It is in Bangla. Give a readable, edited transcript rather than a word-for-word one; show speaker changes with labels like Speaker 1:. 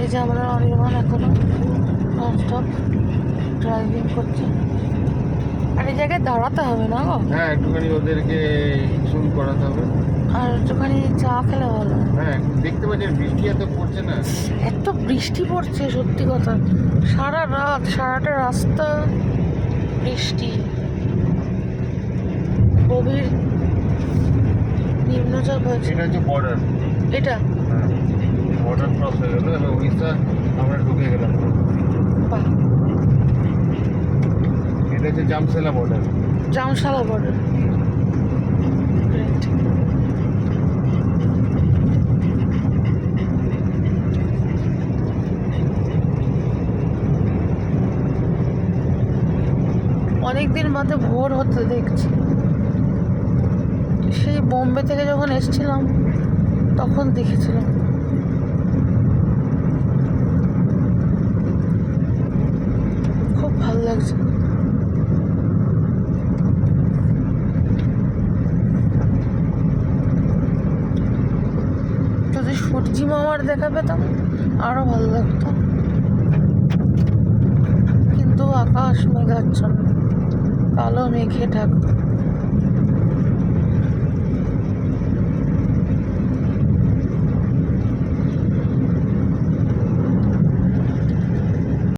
Speaker 1: এই যে আমরা অনির্বাণ এখনো ননস্টপ ড্রাইভিং করছে। আর এই জায়গায় দাঁড়াতে হবে না গো?
Speaker 2: হ্যাঁ, একটুখানি ওদেরকে শুন করাতে হবে।
Speaker 1: আর একটুখানি চা খেলে ভালো।
Speaker 2: হ্যাঁ, দেখতে পাচ্ছেন বৃষ্টি এত পড়ছে না।
Speaker 1: এত বৃষ্টি পড়ছে সত্যি কথা, সারা রাত সারাটা রাস্তা বৃষ্টি। গভীর নিম্নচাপ হয়েছে।
Speaker 2: এটা হচ্ছে বর্ডার।
Speaker 1: এটা
Speaker 2: হ্যাঁ, বর্ডার ক্রস হয়ে গেল, এবার উড়িষ্যা আমরা ঢুকে গেলাম।
Speaker 1: বাহ,
Speaker 2: এটা হচ্ছে জামশেলা বর্ডার।
Speaker 1: জামশালা বর্ডার। অনেকদিন বাদে ভোর হতে দেখছি। সেই বোম্বে থেকে যখন এসেছিলাম তখন দেখেছিলাম। খুব ভালো লাগছে। যদি সূর্যি মামার দেখা পেতাম আরো ভালো লাগতো, কিন্তু আকাশ মেঘাচ্ছন্ন, কালো মেঘে ঢাকা।